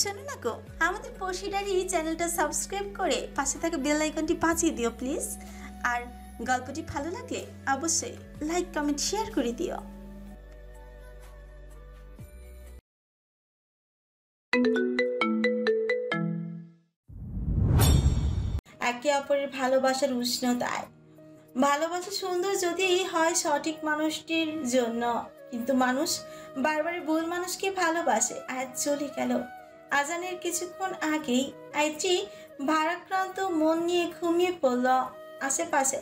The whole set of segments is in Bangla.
শোনো না গো, আমাদের পশিডারি চ্যানেলটা সাবস্ক্রাইব করে পাশে থাকা বেল আইকনটি বাজিয়ে দিও প্লিজ। আর গল্পটি ভালো লাগলে অবশ্যই লাইক কমেন্ট শেয়ার করে দিও। একে অপরের ভালোবাসার উষ্ণতায়। ভালোবাসা সুন্দর যদি হয় সঠিক মানুষটির জন্য, কিন্তু মানুষ বারবার ভুল মানুষকে ভালোবাসে। আজ চলে গেল আজানের কিছুক্ষণ আগেই। আইটি ভারাক্রান্ত মন নিয়ে ঘুমিয়ে পড়ল। আশেপাশে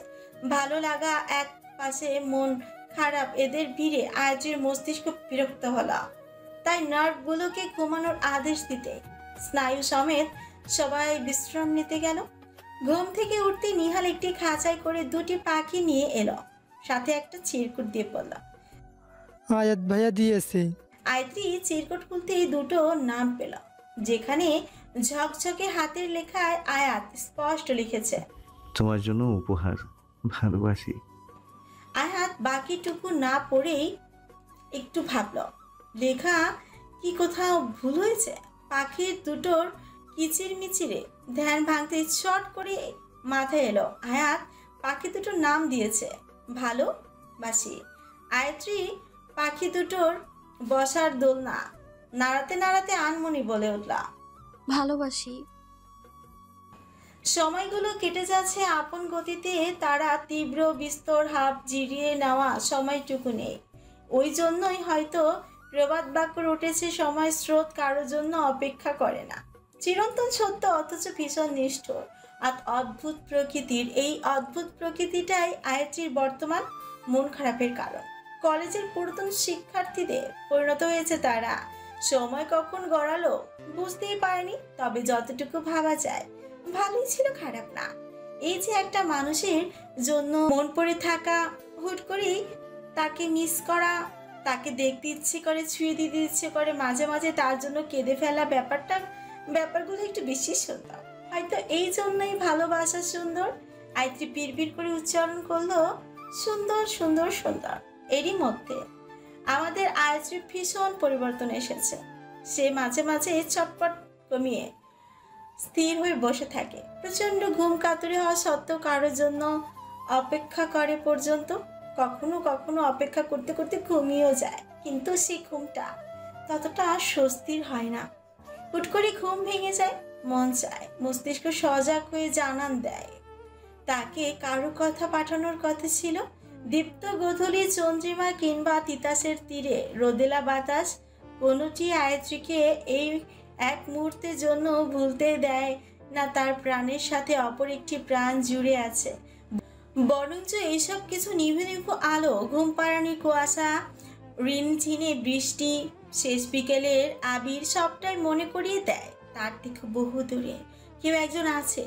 ভালো লাগা, এক পাশে মন খারাপ, এদের ভিড়ে আইটির মস্তিষ্ক বিরক্ত হলো। তাই নার্ভগুলোকে ঘুমানোর আদেশ দিতে স্নায়ু সমেত সবাই বিশ্রাম নিতে গেল। ঘুম থেকে উঠতে নিহাল একটি খাঁচায় করে দুটি পাখি নিয়ে এলো, সাথে একটা চিরকুট দিয়ে পড়ল। আয়াত ভাইয়া দিয়েছে। আয়ত্রী চিরকুট খুলতেই দুটো নাম পেল, যেখানে ঝকঝকে হাতের লেখায় আয়াত স্পষ্ট লিখেছে, তোমার জন্য উপহার, ভালোবাসি। আয়াত বাকিটুকু না পড়েই একটু ভাবল, লেখা কি কোথাও ভুল হয়েছে। পাখির দুটোর কিচির মিচিরে ধ্যান ভাঙতে চট করে মাথায় এলো, আয়াত পাখি দুটোর নাম দিয়েছে ভালোবাসি। আয়ত্রী পাখি দুটোর বসার দোলনা নাড়াতে নাড়াতে আনমনি বলে উঠল, ভালোবাসি। সময়গুলো কেটে যাচ্ছে আপন গতিতে, তারা তীব্র বিস্তর হাফ জিরিয়ে নেওয়া সময়টুকু নেই। ওই জন্যই হয়তো প্রবাদ বাক্য উঠেছে, সময় স্রোত কারোর জন্য অপেক্ষা করে না। চিরন্তন সত্য অথচ ভীষণ নিষ্ঠুর আর অদ্ভুত প্রকৃতির। এই অদ্ভুত প্রকৃতিটাই আয়ত্রীর বর্তমান মন খারাপের কারণ। কলেজের পুরাতন শিক্ষার্থীদের পরিণত হয়েছে তারা। সময় কখন গড়ালো বুঝতেই পারেনি, তবে যতটুকু ভাবা যায় ভালোই ছিল, খারাপ না। এই যে একটা মানুষের জন্য মন পড়ে থাকা, হুট করেই তাকে মিস করা, তাকে দেখতে ইচ্ছে করে, ছুঁয়ে দিতে ইচ্ছে করে, মাঝে মাঝে তার জন্য কেঁদে ফেলা, ব্যাপারগুলো একটু বেশি সুন্দর। হয়তো এই জন্যই ভালোবাসা সুন্দর। আয়ত্রী পিড়পিড় করে উচ্চারণ করলো, সুন্দর সুন্দর সুন্দর। এরই মধ্যে আমাদের আয়ত্রীর ভীষণ পরিবর্তন এসেছে। সে মাঝে মাঝে চটপট কমিয়ে স্থির হয়ে বসে থাকে। প্রচন্ড ঘুম কাতুরে হওয়া সত্ত্বেও কারোর জন্য অপেক্ষা করে পর্যন্ত। কখনো কখনো অপেক্ষা করতে করতে ঘুমিয়েও যায়, কিন্তু সেই ঘুমটা ততটা স্বস্তির হয় না। হুট করে ঘুম ভেঙে যায়, মন চায়, মস্তিষ্ক সজাগ হয়ে জানান দেয় তাকে কারো কথা পাঠানোর কথা ছিল। দীপ্ত গোধূলি চন্দ্রিমা কিংবা তিতাসের তীরে রোদেলা বাতাস, কোনোটি আয়ত্রীকে এই এক মুহূর্তের জন্য ভুলতে দেয় না তার প্রাণের সাথে অপর একটি প্রাণ জুড়ে আছে। বরঞ্চ এইসব কিছু নিভু নিভু আলো, ঘুম পাড়ানি কুয়াশা, রিনঝিনে বৃষ্টি, শেষ বিকেলের আবির সবটাই মনে করিয়ে দেয় তার থেকে বহু দূরে কেউ একজন আছে,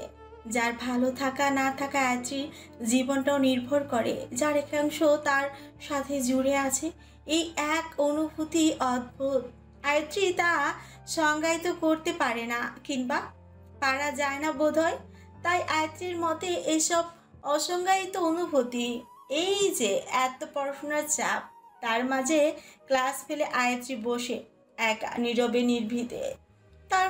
যার ভালো থাকা না থাকা আয়ত্রীর জীবনটাও নির্ভর করে, যার একাংশ তার সাথে জুড়ে আছে। এই এক অনুভূতি অদ্ভুত। আয়ত্রী তা সংজ্ঞায়িত করতে পারে না, কিংবা পারা যায় না বোধহয়। তাই আয়ত্রীর মতে এসব অসংজ্ঞায়িত অনুভূতি। এই যে এত পড়াশোনার চাপ, তার মাঝে ক্লাস ফেলে আয়ত্রী বসে একা নীরবে নির্ভীতে। তার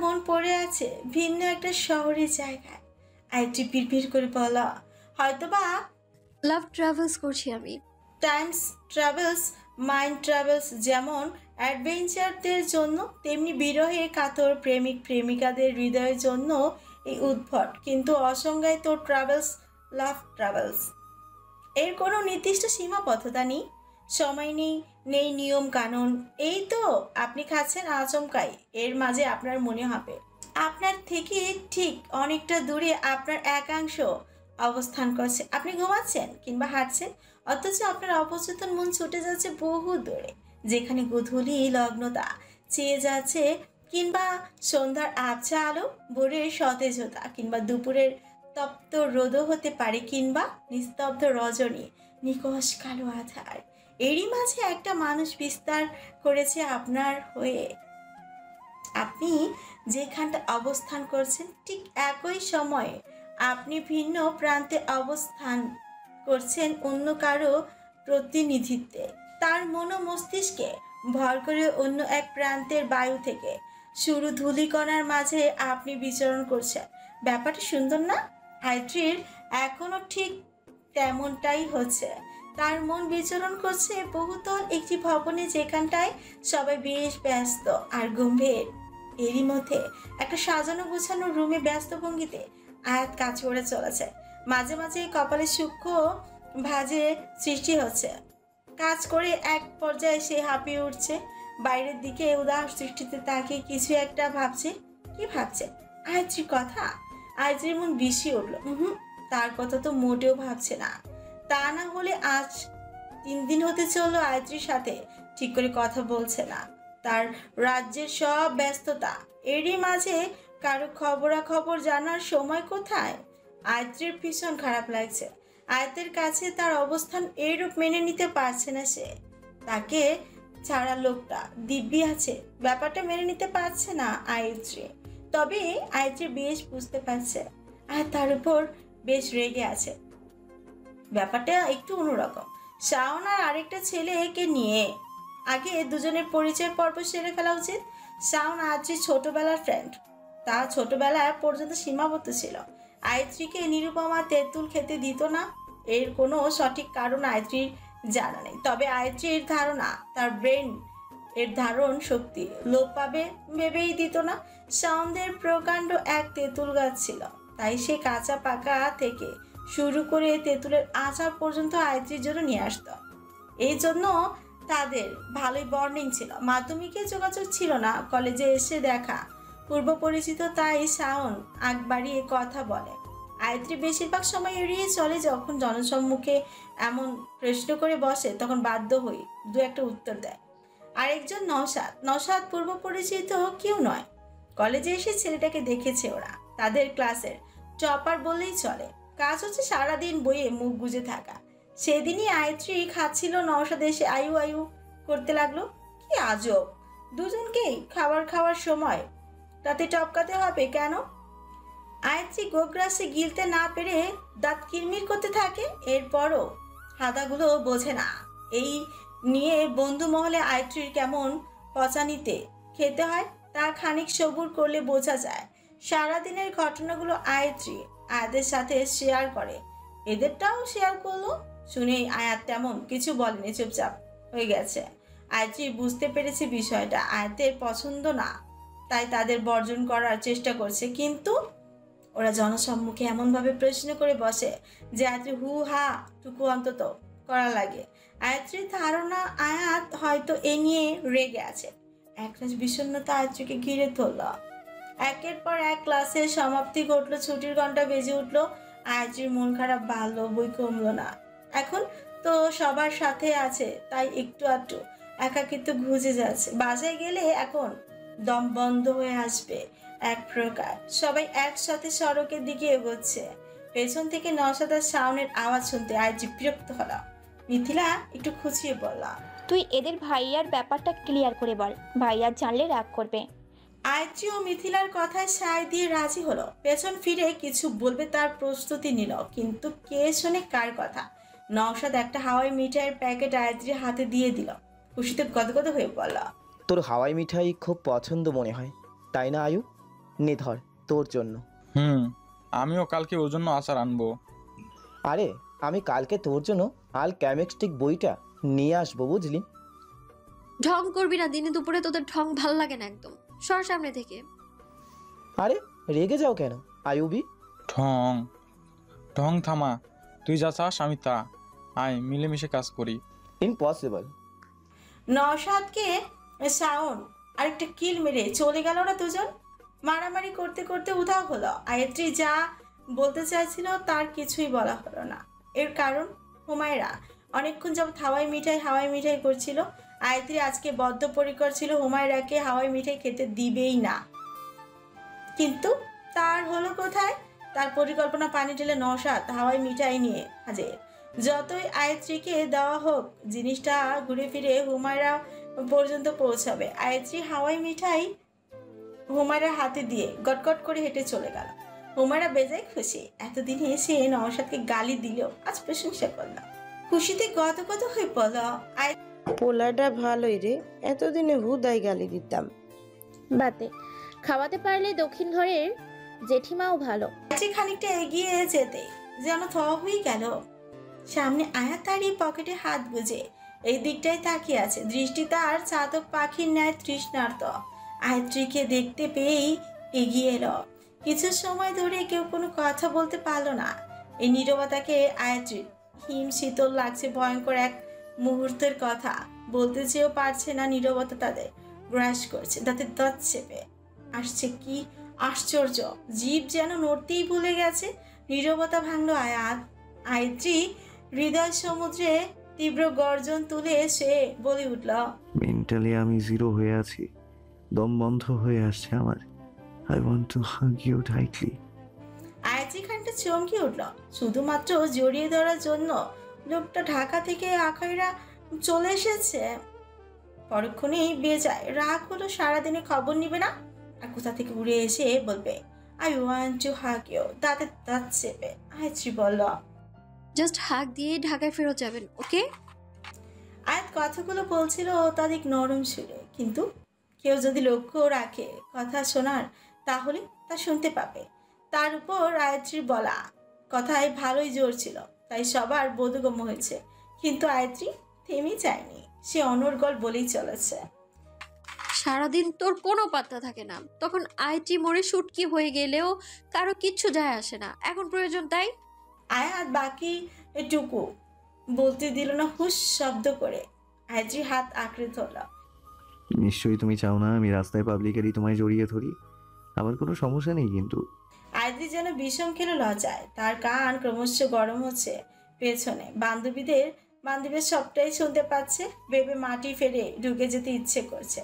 মন পড়ে আছে ভিন্ন একটা শহরের জায়গায়। আয়ত্রী পিড়পিড় করে বলা, হয়তোবা লাভ ট্রাভেলস করছি আমি। Times travels, mind travels. যেমন অ্যাডভেঞ্চারদের জন্য, তেমনি বিরহে কাতর প্রেমিক প্রেমিকাদের হৃদয়ের জন্য এই উদ্ভট কিন্তু অসংজ্ঞায়িত ট্রাভেলস, লাভ ট্রাভেলস। এর কোনো নির্দিষ্ট সীমাবদ্ধতা নেই, সময় নেই, নেই নিয়ম কানুন। এই তো আপনি খাচ্ছেন আচমকাই, এর মাঝে আপনার মনে হবে আপনার থেকে ঠিক অনেকটা দূরে আপনার একাংশ অবস্থান করছে। আপনি ঘুমাচ্ছেন কিংবা হাঁটছেন, অথচ আপনার অবচেতন মন ছুটে যাচ্ছে বহু দূরে, যেখানে গোধূলি লগ্নতা চেয়ে যাচ্ছে, কিংবা সন্ধ্যার আবছা আলো, ভোরের সতেজতা, কিংবা দুপুরের তপ্ত রোদও হতে পারে, কিংবা নিস্তব্ধ রজনী, নিকষ কালো আধার। এরই মাঝে একটা মানুষ বিস্তার করেছে আপনার হয়ে। আপনি যেখানটা অবস্থান করছেন ঠিক একই সময়ে আপনি ভিন্ন প্রান্তে অবস্থান করছেন অন্য কারো প্রতিনিধিত্বে। তার মন ও মস্তিষ্কে ভর করে অন্য এক প্রান্তের বায়ু থেকে শুরু ধূলিকণার মাঝে আপনি বিচরণ করছেন। ব্যাপারটা সুন্দর না? আয়ত্রীর এখনো ঠিক তেমনটাই হচ্ছে। তার মন বিচরণ করছে বহুতল একটি ভবনে, যেখানটায় সবাই বেশ ব্যস্ত আর গম্ভীর। এরই মধ্যে একটা সাজানো গোছানো রুমে ব্যস্ত ভঙ্গিতে আয়াত কাজ করে চলেছে। মাঝে মাঝে কপালে সূক্ষ্ম ভাঁজে সৃষ্টি হচ্ছে। কাজ করে এক পর্যায়ে সে হাঁপিয়ে উঠছে। বাইরের দিকে উদাস দৃষ্টিতে তাকিয়ে কিছু একটা ভাবছে। কি ভাবছে? আয়ত্রীর কথা। আয়ত্রীর মন বিষিয়ে উঠল। তার কথা তো মোটেও ভাবছে না। তা না হলে আজ 3 দিন হতে চললো আয়ত্রীর সাথে ঠিক করে কথা বলছে না। তার রাজ্যের সব ব্যস্ততা, এরই মাঝে কারো খবরাখবর জানার সময় কোথায়? আয়ত্রীর ভীষণ খারাপ লাগছে। আয়তের কাছে তার অবস্থান এইরূপ মেনে নিতে পারছে না সে। তাকে ছাড়া লোকটা দিব্যি আছে, ব্যাপারটা মেনে নিতে পারছে না আয়ত্রী। তবে আয়ত্রী বেশ বুঝতে পারছে আর তার উপর বেশ রেগে আছে। ব্যাপারটা একটু অন্যরকম। শাওন আর আরেকটা ছেলেকে নিয়ে আগে দুজনের পরিচয় পর্ব সেরে ফেলা উচিত। শাওন আয়ত্রীর ছোটবেলার ফ্রেন্ড। তা ছোটবেলায় পর্যন্ত সীমাবদ্ধ ছিল। আয়ত্রীকে নিরুপমা তেঁতুল খেতে দিত না, এর কোনো সঠিক কারণ আয়ত্রীর জানা নেই। তবে আয়ত্রীর ধারণা তার ব্রেন এর ধারণ শক্তি লোপ পাবে ভেবেই দিত না। শাওনদের প্রকাণ্ড এক তেঁতুল গাছ ছিল, তাই সে কাঁচা পাকা থেকে শুরু করে তেঁতুলের আচার পর্যন্ত আয়ত্রীর জন্য নিয়ে আসতো। এই জন্য তাদের ভালোই বন্ডিং ছিল। মাধ্যমিকে যোগাযোগ ছিল না, কলেজে এসে দেখা পূর্ব পরিচিত, তাই শাওন আগ বাড়িয়ে কথা বলে। আয়ত্রী বেশিরভাগ সময় এড়িয়ে চলে। যখন জনসম্মুখে এমন প্রশ্ন করে বসে তখন বাধ্য হই দু একটা উত্তর দেয়। আরেকজন নওশাদ। নওশাদ পূর্ব পরিচিত কেউ নয়, কলেজে এসে ছেলেটাকে দেখেছে ওরা। তাদের ক্লাসের টপার বললেই চলে। কাজ হচ্ছে সারাদিন বইয়ে মুখ গুজে থাকা। সেদিনই আয়ত্রী খাচ্ছিল, নওশাদ এসে আয়ু আয়ু করতে লাগলো। কি আজব, দুজনকেই খাবার খাওয়ার সময় তাতে টপকাতে হবে কেন? আয়ত্রী গোগ্রাসে গিলতে না পেরে দাঁত কিরমির করতে থাকে। এরপরও হাতাগুলো বোঝে না। এই নিয়ে বন্ধু মহলে আয়ত্রীর কেমন পচানিতে খেতে হয় তা খানিক সবুর করলে বোঝা যায়। সারাদিনের ঘটনাগুলো আয়ত্রী আয়াতের সাথে শেয়ার করে, এদেরটাও শেয়ার করলো। শুনেই আয়াত তেমন কিছু বলেনি, চুপচাপ হয়ে গেছে। আয়ত্রী বুঝতে পেরেছে বিষয়টা আয়াতের পছন্দ না, তাই তাদের বর্জন করার চেষ্টা করছে। কিন্তু ওরা জনসম্মুখে এমনভাবে প্রশ্ন করে বসে যে আয়ত্রী হু হা টুকু অন্তত করা লাগে। আয়ত্রীর ধারণা আয়াত হয়তো এ নিয়ে রেগে আছে। একরাশ বিষণ্ণতা আয়ত্রীকে ঘিরে ধরল। একের পর এক ক্লাসের সমাপ্তি ঘটলো, ছুটির ঘন্টা বেজে উঠলো। আয়ত্রীর মন খারাপ বাড়লো, বই কমলো না। এখন তো সবার সাথে আছে, তাই একটু আধটু একাকিত্ব ঘুচে যাচ্ছে। বাসায় গেলে এখন দম বন্ধ হয়ে আসবে এক প্রকার। সবাই একসাথে সড়কের দিকে এগোচ্ছে। পেছন থেকে নওশাদ আর শাওনের আওয়াজ শুনতে আয়ত্রী বিরক্ত হলো। মিথিলা একটু খুঁচিয়ে বলল, তুই এদের ভাইয়ার ব্যাপারটা ক্লিয়ার করে বল, ভাইয়া জানলে রাগ করবে। আয়ত্রী ও মিথিলার কথায় সায় দিয়ে রাজি হলো। পেছন ফিরে কিছু বলবে তার প্রস্তুতি নিল, কিন্তু কে শোনে কার কথা। নওশাদ একটা হাওয়াই মিঠাইয়ের প্যাকেট আয়ত্রীর হাতে দিয়ে দিল। খুশিতে গদগদ হয়ে বলল, তোর হাওয়াই মিঠাই খুব পছন্দ মনে হয়, তাই না আয়ু? নে ধর, তোর জন্য। আমিও কালকে ওর জন্য আচার আনবো। আরে আমি কালকে তোর জন্য আল কেমিস্ট্রিক বইটা নিয়ে আসবো, বুঝলি? ঢং করবি না, দিনে দুপুরে তোদের ঢং ভাল লাগে না একদম। সর সামনে থেকে। আরে রেগে যাও কেন আয়ুবি? ঢং ঢং থামা, তুই যা চাস আমি তা। আয় মিলেমিশে কাজ করি। ইম্পসিবল। নওশাদকে শাওন আরেকটা কিল মেরে চলে গেল। ওরা দুজন মারামারি করতে করতে উধাও হলো। আয়ত্রী যা বলতে চাইছিল তার কিছুই বলা হলো না। এর কারণ হুমায়রা অনেকক্ষণ যাবত হাওয়াই মিঠাই করছিল। আয়ত্রী আজকে বদ্ধপরিকর ছিল হুমায়রাকে হাওয়াই মিঠাই খেতে দিবেই না। কিন্তু তার হলো কোথায়? তার পরিকল্পনা পানি ঢেলে নওশাদ হাওয়াই মিঠাই নিয়ে হাজির। যতই আয়ত্রীকে দেওয়া হোক, জিনিসটা ঘুরে ফিরে হুমায়রা পর্যন্ত পৌঁছাবে। আয়ত্রী হাওয়াই মিঠাই হুমায়রার হাতে দিয়ে গটগট করে হেঁটে চলে গেল। হুমায়রা বেজায় খুশি। এতদিনে এসে নওশাদকে গালি দিলেও আজ প্রশংসা করল। খুশিতে গদগদ হয়ে পড়ল। পোলাটা ভালোই রে, এতদিনে হুদাই গালি দিতাম। বাদে, খাওয়াতে পারলে দক্ষিণ ঘরের জেঠিমাও ভালো। আয়াত্রী খানিকটা এগিয়ে যেতে যেন থ হয়ে গেল। সামনে আয়াত দাঁড়িয়ে পকেটে হাত গুজে এই দিকটাই তাকিয়ে আছে, দৃষ্টি তার চাতক পাখির ন্যায় তৃষ্ণার্ত। আয়াত্রীকে দেখতে পেয়েই এগিয়ে এলো। কিছু সময় ধরে কেউ কোনো কথা বলতে পারলো না। এই নীরবতাকে আয়াত্রীর হিম শীতল লাগছে। ভয়ঙ্কর এক মুহূর্তের কথা বলতে চেয়েও পারছে না। নীরবতা তাদের গ্রাস করছে, তাদের দাঁত চেপে আসছে। কি আশ্চর্য, জীব যেন নড়তেই ভুলে গেছে। নীরবতা ভাঙলো আয়াত। আয়াত্রী হৃদয় সমুদ্রে তীব্র গর্জন তুলে সে বলে উঠল, মেন্টালি আমি জিরো হয়ে আছি, দম বন্ধ হয়ে আসছে আমার। I want to hug you tightly. আয়াত্রী খানটা চমকে উঠল। শুধুমাত্র জড়িয়ে ধরার জন্য লোকটা ঢাকা থেকে আখাইরা চলে এসেছে। পরক্ষণেই বেজায় রাগ হলো। সারাদিনে খবর নিবে না আর কোথা থেকে উড়ে এসে বলবে I want to hug you. তাতে দাঁত চেপে আয়াত্রী বলল, জাস্ট হাগ দিয়ে ঢাকায় ফেরত যাবেন, ওকে? আয়াত কথাগুলো বলছিল অত্যাধিক নরম সুরে, কিন্তু কেউ যদি লক্ষ্য রাখে কথা শোনার তাহলে তা শুনতে পাবে। তার উপর আয়াত্রীর বলা কথায় ভালোই জোর ছিল, তাই সবার বোধগম্য হয়েছে। কিন্তু আয়াত্রী থেমে যায়নি, সে অনর্গল বলেই চলেছে। সারাদিন তোর কোনো পাত্তা থাকে না, তখন আইটি মোড়ে শুটকি হয়ে গেলেও কারো কিচ্ছু যায় আসে না। এখন প্রয়োজন তাই। আয়াত বাকি এটুকু বলতে দিল না, হুস শব্দ করে আয়াত্রী হাত আঁকড়ে ধরল। নিশ্চয়ই তুমি চাও না আমি রাস্তায় পাবলিকেরই তোমায় জড়িয়ে ধরি। আমার কোনো সমস্যা নেই কিন্তু। আয়াত্রী যেন বিষম খেলো লজ্জায়। তার কান ক্রমশ গরম হচ্ছে। পেছনে বান্ধবীর সবটাই শুনতে পাচ্ছে। ভেবে মাটি ফেলে ঢুকে যেতে ইচ্ছে করছে।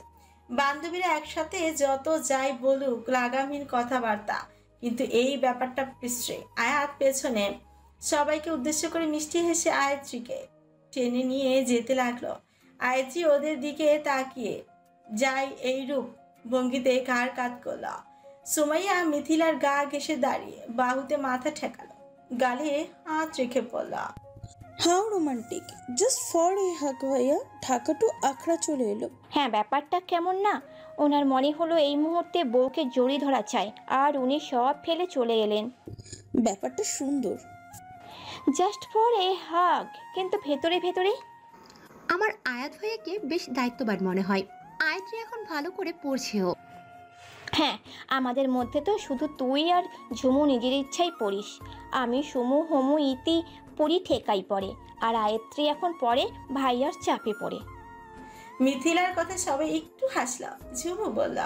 বান্ধবীরা একসাথে যত যাই বলুক লাগামহীন কথাবার্তা, কিন্তু এই ব্যাপারটা বিশ্রী। আয়াত পেছনে সবাইকে উদ্দেশ্য করে মিষ্টি হেসে আয়াত্রীকে টেনে নিয়ে যেতে লাগলো। আয়াত্রী ওদের দিকে তাকিয়ে যাই এইরূপ ভঙ্গিতে ঘাড় কাত করল। সুমাইয়া মিথিলার গা ঘেঁষে দাঁড়িয়ে বাহুতে মাথা ঠেকালো, গালে হাত রেখে পড়ল, how romantic, just for a hug ভাইয়া। ঢাকা টু আখড়া চলে এলো। হ্যাঁ, ব্যাপারটা কেমন না? ওনার মনে হলো এই মুহূর্তে বউকে জড়িয়ে ধরা চাই, আর উনি সব ফেলে চলে এলেন। ব্যাপারটা সুন্দর। জাস্ট ফর এ হাগ, কিন্তু ভেতরে ভেতরে আমার আয়াত ভাইয়াকে বেশ দায়িত্ববান মনে হয়। আয়াত্রী এখন ভালো করে পড়ছেও। হ্যাঁ, আমাদের মধ্যে তো শুধু তুই আর ঝুমু নিজের ইচ্ছাই পড়িস। আমি সুমু হোমু ইতি পড়ি ঠেকাই পড়ে, আর আয়ত্রী এখন পড়ে ভাইয়ার চাপে পড়ে। মিথিলার কথা সবাই একটু হাসল। ঝুমু বলল,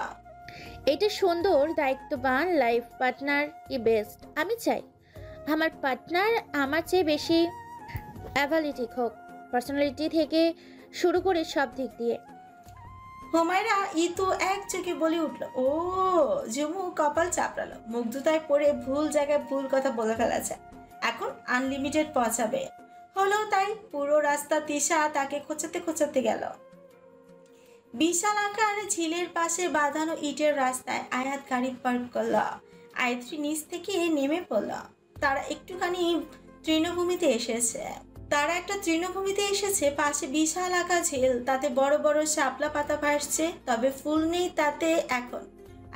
এটা সুন্দর, দায়িত্ববান লাইফ পার্টনার কি বেস্ট। আমি চাই আমার পার্টনার আমার চেয়ে বেশি অ্যাভালিটিক হোক, পার্সোনালিটি থেকে শুরু করে সব দিক দিয়ে। হুমায়রা ইতু এক চোখে বলে উঠল, ও। ঝুমু কপাল চাপড়ালো। মুগ্ধতায় পড়ে ভুল জায়গায় ভুল কথা বলে ফেলেছে। এখন আনলিমিটেড পৌঁছাবে হলো, তাই পুরো রাস্তা তিশা তাকে খোঁচাতে খোঁচাতে গেল। বিশাল আকার ঝিলের পাশে বাঁধানো ইটের রাস্তায় আয়াত গাড়ি পার্ক করল। আয়াত্রী নিচ থেকে নেমে পড়ল। তারা একটা তৃণভূমিতে এসেছে। পাশে বিশাল আকার ঝিল, তাতে বড় বড় শাপলা পাতা ভাসছে, তবে ফুল নেই তাতে।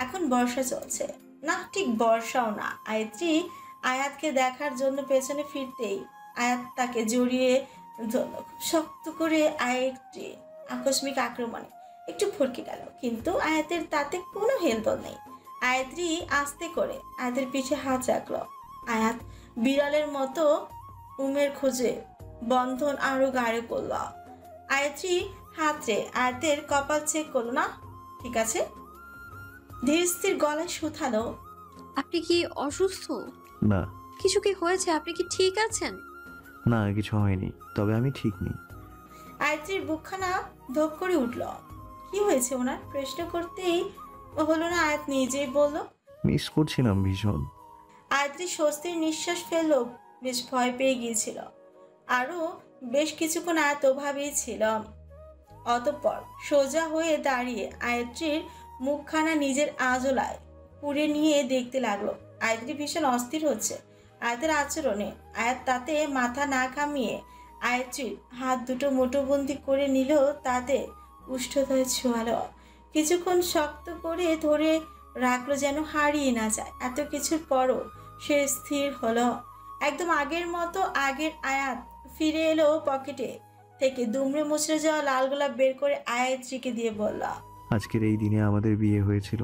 এখন বর্ষা চলছে না, ঠিক বর্ষাও না। আয়াত্রী আয়াতকে দেখার জন্য পেছনে ফিরতেই আয়াত তাকে জড়িয়ে ধরল খুব শক্ত করে। আয়াতটি আকস্মিক আক্রমণে একটু ফরকে গেল, কিন্তু আয়াতের তাতে কোনো হেলদোল নেই। আয়াত্রী আস্তে করে আয়াতের পিঠে হাত রাখল। আয়াত বিড়ালের মতো উমের খোঁজে বন্ধন আরো গাঢ় করল। আয়াত্রী হাতে আয়াতের কপাল চেক করলো, না ঠিক আছে। ধীর স্থির গলায় শুধালো, আপনি কি অসুস্থ? না। কিছু কি হয়েছে? আপনি কি ঠিক আছেন? না, কিছু হয়নি, তবে আমি ঠিক নেই। আয়াত্রীর বুকখানা ধপ করে উঠল। কি হয়েছে ওনার প্রশ্ন করতেই হলো না, আয়াত নিজেই বলল, মিস করছিলাম ভীষণ। আয়াত্রী স্বস্তির নিঃশ্বাস ফেলল। বেশ ভয় পেয়ে গিয়েছিল। আরো বেশ কিছুক্ষণ আয়াত ওভাবেই ছিল। অতঃপর সোজা হয়ে দাঁড়িয়ে আয়াত্রীর মুখখানা নিজের আঁজলায় পুড়ে নিয়ে দেখতে লাগলো। আয়াত্রী ভীষণ অস্থির হচ্ছে আয়াতের আচরণে। আয়াত তাতে মাথা না কামিয়ে আয়াত্রীর হাত দুটো মুঠোবন্দি করে নিল, তাতে উষ্ঠদয় ছোঁয়ালো। কিছুক্ষণ শক্ত করে ধরে রাখলো যেন হারিয়ে না যায়। এত কিছুর পরও সে স্থির হলো। একদম আগের মতো আগের আয়াত ফিরে এলো। পকেটে থেকে দুমড়ে মুচড়ে যাওয়া লাল গোলাপ বের করে আয়াত্রীকে দিয়ে বলল, আজকের এই দিনে আমাদের বিয়ে হয়েছিল,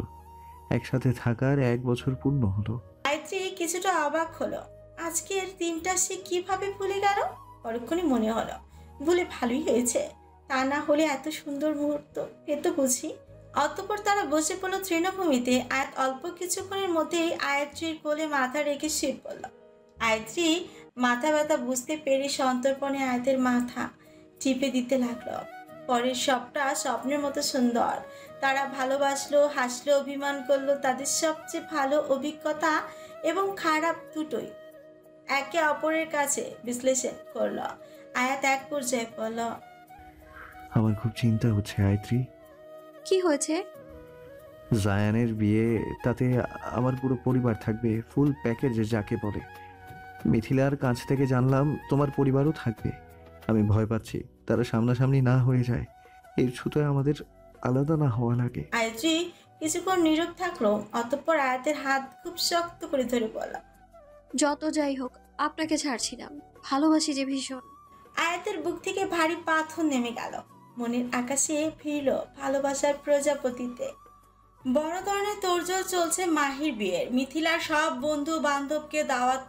একসাথে থাকার 1 বছর পূর্ণ হলো। আয়াত্রী কিছুটা অবাক হলো। আজকের দিনটা সে কিভাবে ভুলে গেল? পরক্ষণে মনে হলো ভুলে ভালোই হয়েছে, তা না হলে এত সুন্দর মুহূর্ত পেত বুঝি। অতঃপর তারা বসে পড়ল তৃণভূমিতে। আয়াত অল্প কিছুক্ষণের মধ্যেই আয়াত্রীর কোলে মাথা রেখে শুয়ে পড়ল। আয়াত্রী মাথা ব্যথা বুঝতে পেরে সন্তর্পণে আয়াতের মাথা টিপে দিতে লাগলো। পরের সবটা স্বপ্নের মতো সুন্দর। তারা ভালোবাসলো, হাসলো, অভিমান করলো। তাদের সবচেয়ে ভালো অভিজ্ঞতা এবং খারাপ দুটোই একে অপরের কাছে বিশ্লেষণ করলো। আয়াত এক পর্যায়ে বলল, আমার খুব চিন্তা হচ্ছে আয়ত্রী। কি হয়েছে? জায়ানের বিয়ে, তাতে আমার পুরো পরিবার থাকবে, ফুল প্যাকেজে যাকে বলে। মিথিলার কাছ থেকে জানলাম তোমার পরিবারও থাকবে। আমি ভয় পাচ্ছি তারা সামনাসামনি না হয়ে যায়, এর ছুতোয় আমাদের আলাদা না হওয়া লাগে। আয়াত্রী কিছুক্ষণ নীরব থাকলো। অতঃপর আয়াতের হাত খুব শক্ত করে ধরে বলল, যত যাই হোক আপনাকে ছাড়ছি না, ভালোবাসি যে ভীষণ। আয়াতের বুক থেকে ভারী পাথর নেমে গেল। মনের আকাশে ফিরল ভালোবাসার প্রজাপতিতে। বড় ধরনের তোড়জোড় চলছে মাহির বিয়ের। মিথিলার সব বন্ধু বান্ধবকে দাওয়াত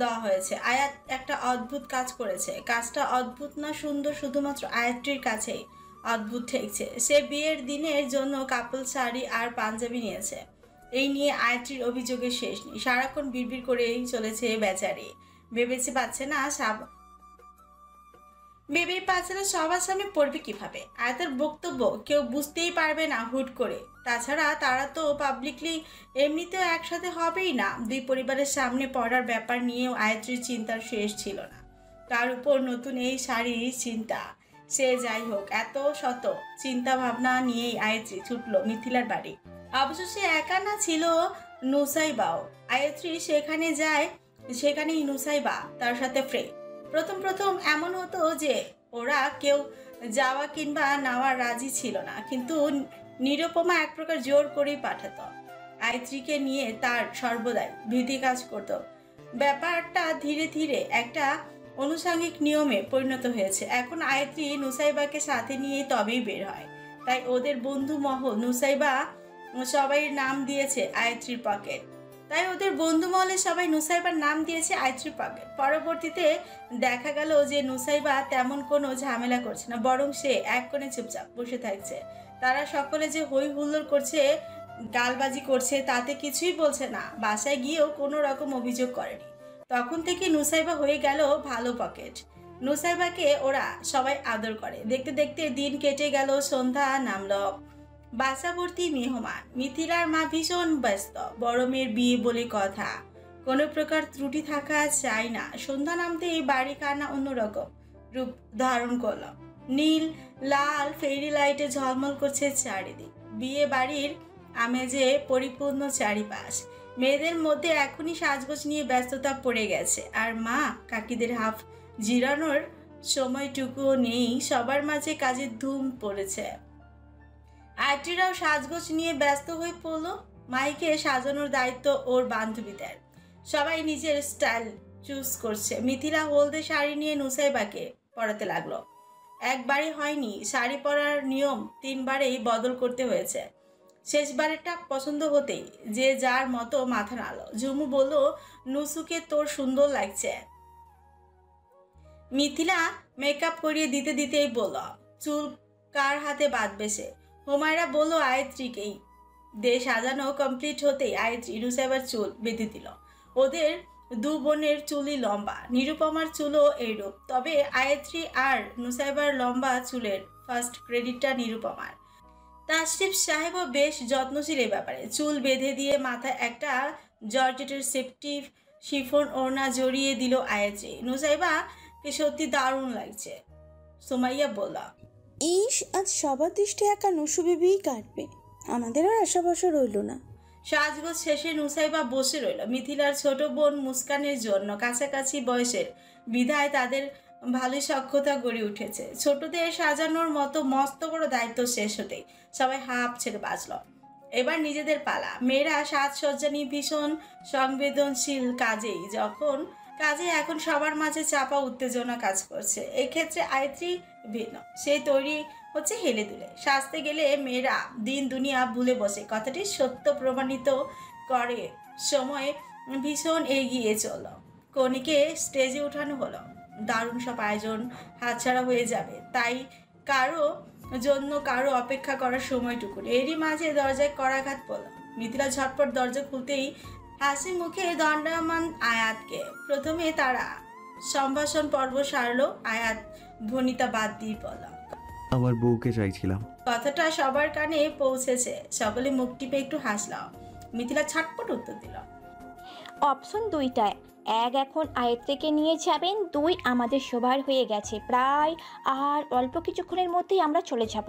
দেওয়া হয়েছে। আয়াত একটা অদ্ভুত কাজ করেছে। কাজটা অদ্ভুত না সুন্দর, শুধুমাত্র আয়াত্রীর কাছেই অদ্ভুত ঠেকছে। সে বিয়ের দিনের জন্য কাপল শাড়ি আর পাঞ্জাবি নিয়েছে। এই নিয়ে আয়াত্রীর অভিযোগের শেষ নেই। সারাক্ষণ বিড়বিড় করেই চলেছে বেচারি। ভেবেই পাচ্ছে না সবার সামনে পড়বে কিভাবে। আয়াতের বক্তব্য কেউ বুঝতেই পারবে না হুট করে। তাছাড়া তারা তো পাবলিকলি এমনিতেও একসাথে হবেই না। দুই পরিবারের সামনে পড়ার ব্যাপার নিয়েও আয়াত্রীর চিন্তার শেষ ছিল না। তার উপর নতুন এই শাড়ির চিন্তা। সে যাই হোক, এত শত চিন্তা ভাবনা নিয়েই আয়াত্রী ছুটল মিথিলার বাড়ি। অবশ্য সে একা না, ছিল নুসাইবাও। আয়াত্রী সেখানে যায়, সেখানেই নুসাইবা তার সাথে ফ্রে। প্রথম এমন হতো যে ওরা কেউ যাওয়া কিংবা নেওয়ার রাজি ছিল না, কিন্তু নিরুপমা এক প্রকার জোর করেই পাঠাতো। আয়াত্রীকে নিয়ে তার সর্বদাই ভীতি কাজ করত। ব্যাপারটা ধীরে ধীরে একটা আনুষঙ্গিক নিয়মে পরিণত হয়েছে। এখন আয়াত্রী নুসাইবাকে সাথে নিয়ে তবেই বের হয়। তাই ওদের বন্ধু মহল নুসাইবা সবাই নাম দিয়েছে আয়াত্রীর পকেট। সবাই নুসাইবার নাম দিয়েছে আয়াত্রীর পকেট। পরবর্তীতে দেখা গেল যে নুসাইবা তেমন কোনো ঝামেলা করছে না, বরং সে এক কোণে চুপচাপ বসে থাকছে। তারা সকলে যে হই হুল্লোড় করছে, গালবাজি করছে, তাতে কিছুই বলছে না। বাসায় গিয়েও কোনো রকম অভিযোগ করেনি। তখন থেকে নুসাইবা হয়ে গেল ভালো পকেট। নুসাইবাকে ওরা সবাই আদর করে। দেখতে দেখতে দিন কেটে গেল, সন্ধ্যা নামলো। বাসাভর্তি মেহমান। মিথিলার মা ভীষণ ব্যস্ত। বড় মেয়ের বিয়ে বলে কথা, কোনো প্রকার ত্রুটি থাকা চাই না। সন্ধ্যা নামতে এই বাড়ি কান্না অন্যরকম রূপ ধারণ করলো। নীল লাল ফেরি লাইটে ঝলমল করছে চারিদিক। বিয়ে বাড়ির আমেজে পরিপূর্ণ চারিপাশ। মেয়েদের মধ্যে এখনই সাজগোজ নিয়ে ব্যস্ততা পড়ে গেছে, আর মা কাকিদের হাফ জিরানোর সময়টুকুও নেই। সবার মাঝে কাজের ধুম পড়েছে। আয়াত্রীরাও সাজগোজ নিয়ে ব্যস্ত হয়ে পড়লো। মাইকে সাজানোর দায়িত্ব ওর বান্ধবীদের। সবাই নিজের স্টাইল চুজ করছে। মিথিলা হলদে শাড়ি নিয়ে নুসাইবাকে পরাতে লাগলো। একবারই হয়নি, শাড়ি পরার নিয়ম 3 বারেই বদল করতে হয়েছে। শেষবারেরটা পছন্দ হতেই যে যার মতো মাথা নাড়ল। ঝুমু বলল, নুসুকে তোর সুন্দর লাগছে। মিথিলা মেকআপ করিয়ে দিতে দিতেই বলল, চুল কার হাতে বাঁধবে সে? হুমায়রা বলল, আয়াত্রীকেই। সাজানো কমপ্লিট হতেই আয়াত্রী নুসাইবার চুল বেঁধে দিল। ওদের 2 বোনের চুলই লম্বা। নিরুপমার চুলও এইরূপ। তবে আয়াত্রী আর নুসাইবার লম্বা চুলের ফার্স্ট ক্রেডিটটা নিরুপমার। তাশরিফ সাহেবও বেশ যত্নশীল এ ব্যাপারে। চুল বেঁধে দিয়ে মাথায় একটা জর্জেটের সেফটি শিফন ওড়না জড়িয়ে দিল আয়াত্রী। নুসাইবাকে সত্যি দারুণ লাগছে। সুমাইয়া বলল, ইস, আজ সবার দৃষ্টি একা নুসু বেবিই কাটবে, আমাদের আর আশাবাসা রইল না। সাজগোজ শেষে নুসাইবা বসে রইল। মিথিলার ছোট বোন মুস্কানের জন্য কাছাকাছি বয়সের বিধায় তাদের ভালোই সক্ষতা গড়ে উঠেছে। ছোটদের সাজানোর মতো মস্ত বড় দায়িত্ব শেষ হতেই সবাই হাঁপ ছেড়ে বাঁচল। এবার নিজেদের পালা। মেয়েরা সাজসজ্জা নিয়ে ভীষণ সংবেদনশীল, কাজে এখন সবার মাঝে চাপা উত্তেজনা কাজ করছে। এক্ষেত্রে আয়ত্রী ভিন্ন, সে তৈরি হচ্ছে হেলে দুলে। সাজতে গেলে মেয়েরা দিন দুনিয়া ভুলে বসে, কথাটি সত্য প্রমাণিত করে। সময় ভীষণ এগিয়ে চলল। কনিকে স্টেজে উঠানো হলো। দারুণ সব আয়োজন হাতছাড়া হয়ে যাবে, তাই কারো অপেক্ষা করার সময়টুকু। এরই মাঝে দরজায় করাঘাত পড়ল। মিথিলা ঝটপট দরজা খুলতেই হাসি মুখে দণ্ডায়মান আয়াতকে। প্রথমে তারা সম্ভাষণ পর্ব সারলো। আয়াত ভনিতা বাদ দিয়ে বলল, আমার বউকে চাইছিলাম। কথাটা সবার কানে পৌঁছেছে। সকলে মুখ টিপে একটু হাসল। মিথিলা ছটপট উত্তর দিল, অপশন দুইটায়, এক এখন আয়ত্রীকে নিয়ে যাবেন, দুই আমাদের সবার হয়ে গেছে প্রায়, আর অল্প কিছুক্ষণের মধ্যেই আমরা চলে যাব।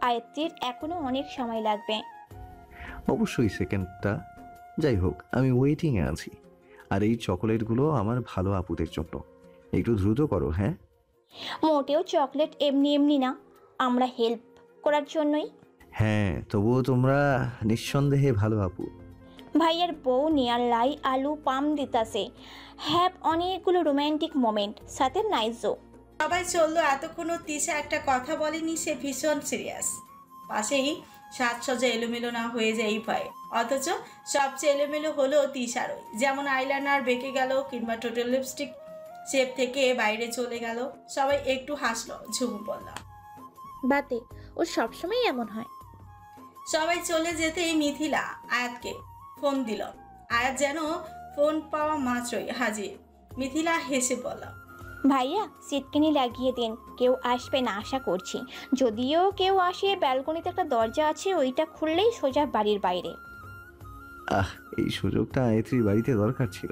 আয়ত্রীর এখনো অনেক সময় লাগবে। অবশ্যই সেকেন্ডটা। যাই হোক, আমি ওয়েটিংয়ে আছি। আর এই চকোলেটগুলো আমার ভালো আপুদের জন্য, একটু দ্রুত করো। হ্যাঁ, মোটেও চকলেট এমনি এমনি না, আমরা হেল্প করার জন্যই। হ্যাঁ, তবুও তোমরা নিঃসন্দেহে ভালো আপু। ভাইয়ের বউ নিয়ার লাই আলু পাম দিতাছে, হ্যাভ অনেকগুলো রোম্যান্টিক মোমেন্ট, সাথে নাইজো। সবাই চললো। এতক্ষণও তিশা একটা কথা বলেনি, সে ভীষণ সিরিয়াস। পাশেই সাজসজ্জা এলোমেলো না হয়ে যায় এই ভয়ে। অথচ সবচেয়ে এলোমেলো হলো তিশারই। যেমন আইলাইনার বেঁকে গেল, কিংবা টোটাল লিপস্টিক শেপ থেকে বাইরে চলে গেল। সবাই একটু হাসলো। ঝুমু বলল, বাতে, ও সবসময় এমন হয়। সবাই চলে যেতেই মিথিলা আয়াতকে ফোন দিল। আয়াত যেন ফোন পাওয়া মাত্রই হাজির। মিথিলা হেসে বলল, ভাইয়া সিটকিনি লাগিয়ে দিন, কেউ আসবে না আশা করছি। যদিও কেউ আসে, ব্যালকনিতে একটা দরজা আছে, ওইটা খুললেই সোজা বাড়ির বাইরে। এই সুযোগটা আয়ত্রীর বাড়িতে দরকার ছিল।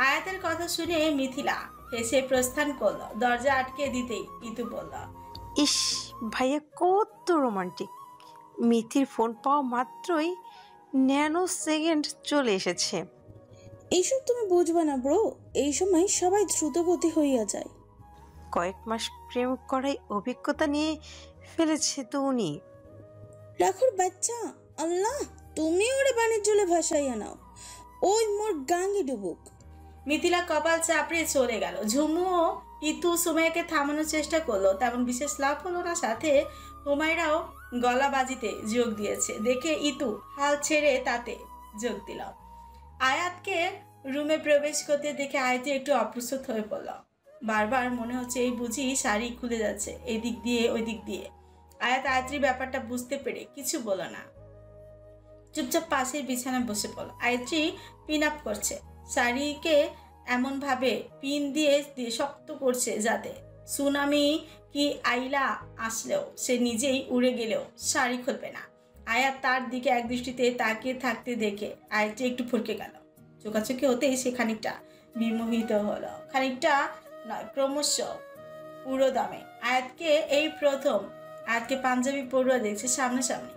আয়াতের কথা শুনে মিথিলা হেসে প্রস্থান করলো। দরজা আটকে দিতেই ইতু বলল, ইস, ভাইয়া কত রোমান্টিক। মিথির ফোন পাওয়া মাত্রই ন্যানো সেকেন্ড চলে এসেছে। এইসব তুমি বুঝবে না ব্রো, এই সময় সবাই দ্রুতগতি হইয়া যায়। কয়েক মাস প্রেম করাই অভিজ্ঞতা নিয়ে ফেলেছে তো উনি। রাখুর বাচ্চা, আল্লাহ তুমি ওরে বানের জলে ভাসাইয়া নাও, ওই মোর গাঙ্গি ডুবুক। মিথিলা কপাল চাপড়ে চলে গেল। ঝুমু ও ইতু সুমাইয়াকে থামানোর চেষ্টা করলো, তেমন বিশেষ লাভ হলো না। সাথে হুমায়রাও গলাবাজিতে যোগ দিয়েছে দেখে ইতু হাল ছেড়ে তাতে যোগ দিল। আয়াতকে রুমে প্রবেশ করতে দেখে আয়াতি একটু অপ্রস্তুত হয়ে পড়ল। বারবার মনে হচ্ছে এই বুঝি শাড়ি খুলে যাচ্ছে এই দিক দিয়ে ওই দিক দিয়ে। আয়াত আয়াত্রীর ব্যাপারটা বুঝতে পেরে কিছু বলল না, চুপচাপ পাশের বিছানায় বসে পড়ল। আয়াত্রী পিন আপ করছে, শাড়িকে এমনভাবে পিন দিয়ে দিয়ে শক্ত করছে যাতে সুনামি কি আইলা আসলেও সে নিজেই উড়ে গেলেও শাড়ি খুলবে না। আয়াত তার দিকে এক দৃষ্টিতে তাকিয়ে থাকতে দেখে আয়াতটি একটু ফরকে গেল। চোখাচোখি হতেই সে খানিকটা বিমোহিত হলো। খানিকটা নয়, ক্রমশ পুরো দমে। আয়াতকে এই প্রথম আয়াতকে পাঞ্জাবি পড়ুয়া দেখছে সামনাসামনি।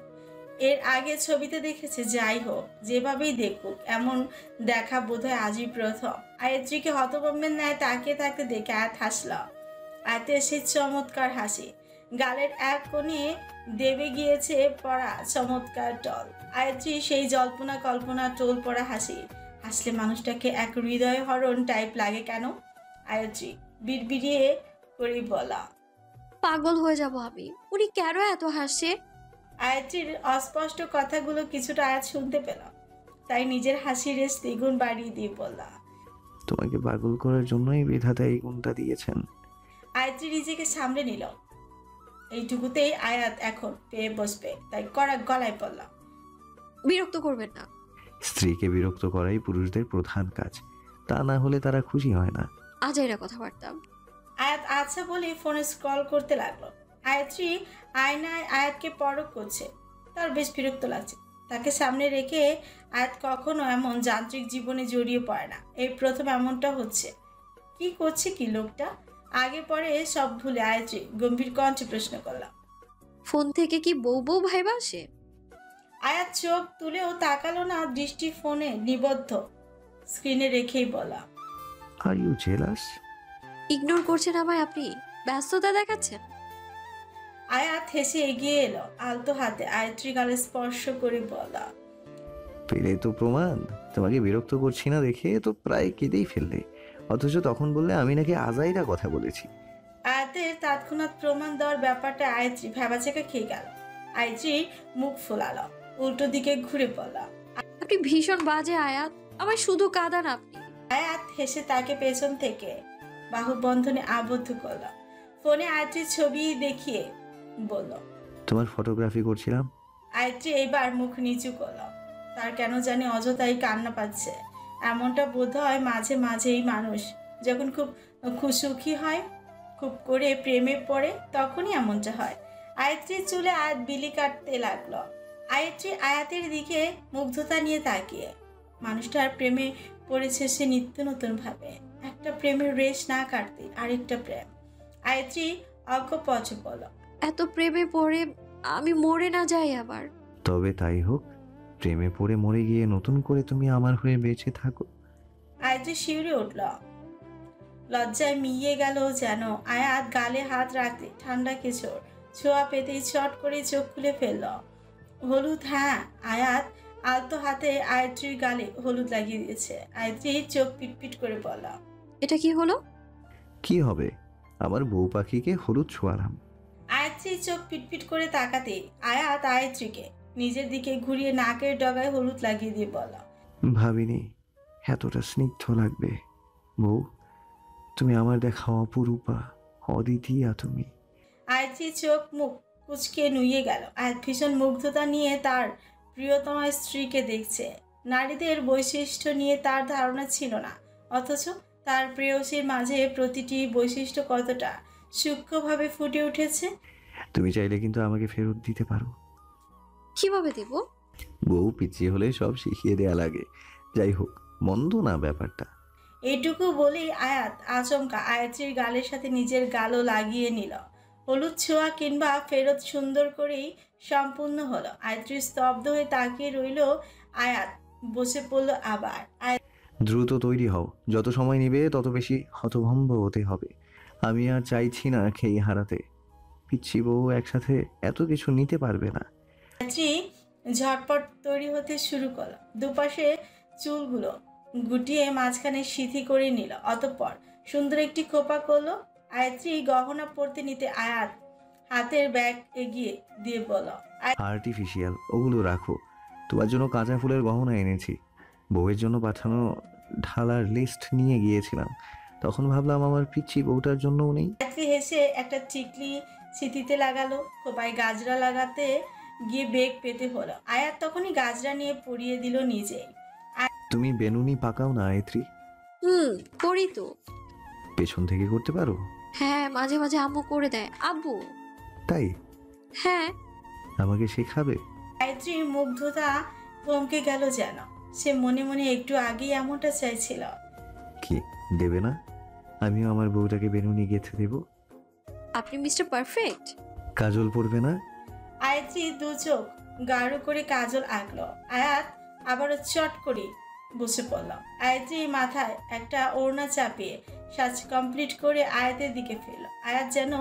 এর আগে ছবিতে দেখেছে, যাই হোক যেভাবেই দেখুক এমন দেখা বোধহয় আজই প্রথম। আয়াত্রীকে হতভম্বের ন্যায় তাকিয়ে থাকতে দেখে আয়াত হাসল। আয়াতের সেই চমৎকার হাসি, গালের এক কোণে দেবে গিয়েছে পড়া চমৎকার টল। আয়াত্রী সেই জল্পনা কল্পনা টোল পড়া হাসি হাসলে মানুষটাকে এক হৃদয় হরণ টাইপ লাগে কেন? আয়াত্রী বিড়বিড়িয়ে করে বলা, পাগল হয়ে যাব আমি, উনি কেন এত হাসে? আয়াত্রীর অস্পষ্ট কথাগুলো কিছুটা আয়াত শুনতে পেল, তাই নিজের হাসির রেস দ্বিগুণ বাড়িয়ে দিয়ে বলল, তোমাকে পাগল করার জন্যই বিধাতা এই গুণটা দিয়েছেন। আয়াত্রী নিজেকে সামলে নিল। এইটুকুতেই আয়াত এখন পেয়ে বসবে, তাই কড়া গলায় বলল, বিরক্ত করবেন না। স্ত্রীকে বিরক্ত করাই পুরুষদের প্রধান কাজ, তা না হলে তারা খুশি হয় না। আজাইরা কথাবার্তা। আয়াত আচ্ছা বলে ফোনে স্ক্রল করতে লাগলো। আয়াত্রী আয়নায় আয়াতকে পরখ করছে, তার বেশ বিরক্ত লাগছে। তাকে সামনে রেখে আয়াত কখনো এমন যান্ত্রিক জীবনে জড়িয়ে পড়ে না, এই প্রথম এমনটা হচ্ছে। কি করছে কি লোকটা? আগে পরে সব ভুলে আয়াত্রী গম্ভীর কণ্ঠে প্রশ্ন করলাম, ফোন থেকে কি বউ বউ ভাইবা আসে? আয়াত চোখ তুলেও তাকালো না, দৃষ্টি ফোনে নিবদ্ধ স্ক্রিনে রেখেই বলা, আর ইউ জেলাস? ইগনোর করছেন আমায় আপনি? ব্যস্ততা দেখাচ্ছেন? আয়াত হেসে এগিয়ে এলো, আলতো হাতে আয়াত্রী গালে স্পর্শ করে বলল, পেলে তো প্রমাণ। তোমাকে বিরক্ত করছি না দেখে তো প্রায় কেঁদেই ফেললে, অথচ তখন বললে আমি নাকি আজাইরা কথা বলেছি। আয়াতের তৎক্ষণাৎ প্রমাণ দেওয়ার ব্যাপারটা আয়াত্রী ভেবাচাকা খেয়ে গেল। আয়াত্রী মুখ ফোলালো, উল্টো দিকে ঘুরে পড়ল। আপনি ভীষণ বাজে আয়াত, আমায় শুধু কাঁদান আপনি। আয়াত হেসে তাকে পেছন থেকে বাহুবন্ধনে আবদ্ধ করল। ফোনে আয়াত্রীর ছবি দেখিয়ে বলল, তোমার ফটোগ্রাফি করছিলাম। আয়াত্রী এবার মুখ নিচু করল। তার কেন জানি অযথাই কান্না পাচ্ছে। এমনটা বোধ হয় মাঝে মাঝেই মানুষ যখন খুব সুখী হয়, খুব করে প্রেমে পড়ে, তখনই এমনটা হয়। আয়াত্রীর চুলে আয়াত বিলি কাটতে লাগলো। আয়াত্রী আয়াতের দিকে মুগ্ধতা নিয়ে তাকিয়ে। মানুষটার প্রেমে পড়েছে সে নিত্য নতুন ভাবে। একটা প্রেমের রেশ না কাটতে আরেকটা প্রেম। আয়াত্রী অজ্ঞপচ বলল, এত প্রেমে পড়ে আমি মরে না যাই আবার। তবে তাই হোক, প্রেমে পড়ে মরে গিয়ে নতুন করে তুমি আমার হয়ে বেঁচে থাকো। আয়াত্রী শিউরে উঠল, লজ্জায় মিইয়ে গেল যেন। আয়াত গালে হাত রাখতে ঠান্ডা কেশর ছোঁয়া পেতেই চট করে চোখ খুলে ফেলল। হলুদ? হ্যাঁ। আয়াত আলতো হাতে আয়াত্রীর গালে হলুদ লাগিয়ে দিয়েছে। আয়াত্রী চোখ পিটপিট করে বলল, এটা কি হলো? কি হবে, আমার বউ পাখিকে হলুদ ছোঁয়ালাম। আয়াত্রী চোখ পিটপিট করে তাকাতে আয়াত আয়াত্রীকে নিজের দিকে ঘুরিয়ে নাকের ডগায় হলুদ লাগিয়ে দিয়ে বলল, ভাবিনি এতটা স্নিগ্ধ লাগবে। বউ, তুমি আমার দেখা অপরূপা, অদ্বিতীয়া তুমি। আয়াত্রী চোখ মুখ কুচকে নুয়ে গেল। আয়াত ভীষণ মুগ্ধতা নিয়ে তার প্রিয়তমা স্ত্রীকে দেখছে। নারীদের বৈশিষ্ট্য নিয়ে তার ধারণা ছিল না, অথচ তার প্রেয়সীর মাঝে প্রতিটি বৈশিষ্ট্য কতটা সূক্ষ্মভাবে ফুটে উঠেছে। তুমি চাইলে কিন্তু আমাকে ফেরত দিতে পারো। কিভাবে দেব? বউ পিছিয়ে হলে সব শিখিয়ে দেয়া লাগে। যাই হোক, মন্দ না ব্যাপারটা। এইটুকু বলেই আয়াত আচমকা আয়াত্রীর গালের সাথে নিজের গালও লাগিয়ে নিল। হলুদ ছোঁয়া কিংবা ফেরত সুন্দর করেই সম্পূর্ণ হলো। আয়াত্রী স্তব্ধ হয়ে তাকিয়ে রইল। আয়াত বসে পড়ল আবার। দ্রুত তৈরি হও, যত সময় নেবে তত বেশি হতভম্ব হতে হবে। আমি আর চাইছি না খেয়ে হারাতে। পিচ্ছি বউ একসাথে এত কিছু নিতে পারবে না। আয়াত্রী ঝটপট তৈরি হতে শুরু করলো। দুপাশে চুলগুলো গুটিয়ে মাঝখানে সিথি করে নিল। অতঃপর সুন্দর একটি খোপা করলো। আয়াত্রী গহনা পরতে নিতে আয়াত হাতের ব্যাগ এগিয়ে দিয়ে বলল, আর্টিফিশিয়াল, ওগুলো রাখো। তোমার জন্য কাঁচা ফুলের গহনা এনেছি। বউয়ের জন্য পাঠানো ঢালার লিস্ট নিয়ে গিয়েছিলাম, তখন ভাবলাম আমার পিচ্ছি বউটার জন্যও নেই। আয়াত্রী হেসে একটা টিকলি সিথিতে লাগালো। খোপায় গাজরা লাগাতে গিয়ে বেগ পেতে হলো। আয়াত তখনই গাজরা নিয়ে পরিয়ে দিল নিজেই। তুমি বেনুনি পাকাও না আয়ত্রী? করি তো। পেছন থেকে করতে পারো? হ্যাঁ, মাঝে মাঝে আম্মু করে দেয়। আব্বু? তাই? হ্যাঁ। আমাকে শেখাবে? আয়াত্রীর মুগ্ধতা থমকে গেল যেন। সে মনে মনে একটু আগেই এমনটা চাইছিল। কি দেবে না? আমিও আমার বউটাকে বেনুনি গেঁথে দেব। আপনি মিস্টার পারফেক্ট। কাজল পড়বে না? আয়াত্রী দু চোখ গাঢ় করে কাজল আঁকলো। আয়াত আবারও চট করে বসে পড়ল। আয়াত্রী মাথায় একটা ওড়না চাপিয়ে সাজ কমপ্লিট করে আয়াতের দিকে ফেলল। আয়াত যেন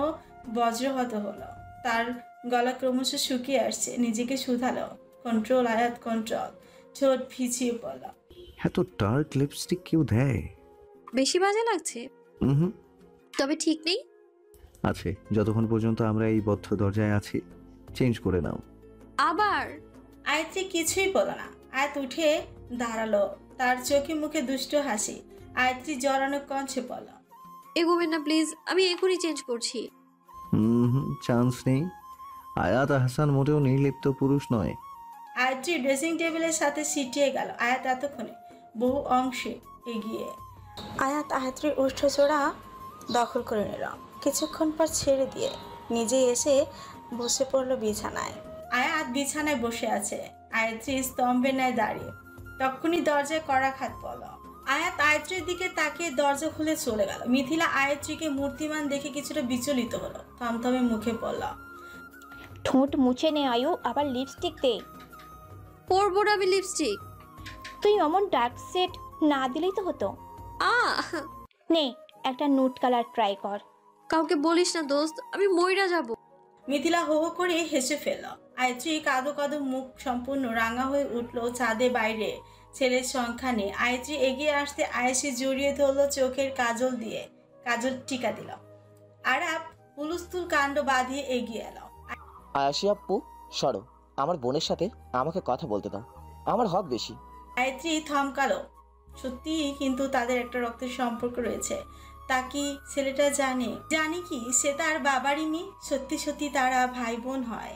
বজ্রহত হলো। তার গলা ক্রমশ শুকিয়ে আসছে। নিজেকে শুধালো, কন্ট্রোল আয়াত কন্ট্রোল। ঠোঁট ভিজিয়ে পড়ল, এত ডার্ক লিপস্টিক কেউ দেয়? বেশি বাজে লাগছে? তবে ঠিক নেই আছে, যতক্ষণ পর্যন্ত আমরা এই বদ্ধ দরজায় আছি। চেঞ্জ করে নাও। আবার? আয়াত্রী কিছুই বলল না। আয়াত উঠে দাঁড়ালো, তার চোখে মুখে দুষ্ট হাসি। আয়াত্রী জড়ানো কণ্ঠে বলল, এগোবেন না প্লিজ, আমি এখনই চেঞ্জ করছি। চান্স নেই। আয়াত আহসান মোটেও নির্লিপ্ত পুরুষ নয়। আয়াত্রী ড্রেসিং টেবিলের সাথে সিটিয়ে গেল। আয়াত এতক্ষণে বহু অংশে এগিয়ে। আয়াত আয়াত্রীর ওষ্ঠজোড়া দখল করে নিল। কিছুক্ষণ পর ছেড়ে দিয়ে নিজে এসে বসে পড়ল বিছানায়। আয়াত বিছানায় বসে আছে, আয়াত্রী স্তম্ভের ন্যায় দাঁড়িয়ে। তখনই দরজায় কড়াঘাত পড়ল। আয়াত আয়াত্রীর দিকে তাকিয়ে দরজা খুলে চলে গেল। মিথিলা আয়াত্রীকে মূর্তিমান দেখে কিছুটা বিচলিত হলো। থমথমে মুখে পড়ল, ঠোঁট মুছে নে আয়ু, আবার লিপস্টিক দে। পরবো না আমি লিপস্টিক। তুই অমন ডার্ক সেট না দিলেই তো হতো। আহ নে একটা নুট কালার ট্রাই কর। কাউকে বলিস না দোস্ত, আমি মইরা যাব। মিথিলা হো হো করে হেসে ফেলল। আয়ত্রী কাদো কাদো মুখ সম্পূর্ণ রাঙা হয়ে উঠল। ছাদে বাইরে ছেলের সংখ্যা নেই। আয়ত্রী এগিয়ে আসতে আয়েশি জড়িয়ে ধরল চোখের কাজল দিয়ে, কাজল টিকা দিল। আরাপ হুলস্থুল কাণ্ড বাঁধিয়ে এগিয়ে এলো। আয়াসি আপু সরো, আমার বোনের সাথে আমাকে কথা বলতে দাও, আমার হক বেশি। আয়ত্রী থমকালো। সত্যি কিন্তু তাদের একটা রক্তের সম্পর্ক রয়েছে। তা কি ছেলেটা জানে? জানে কি সে তার বাবারই মেয়ে? সত্যি সত্যি তারা ভাই বোন হয়?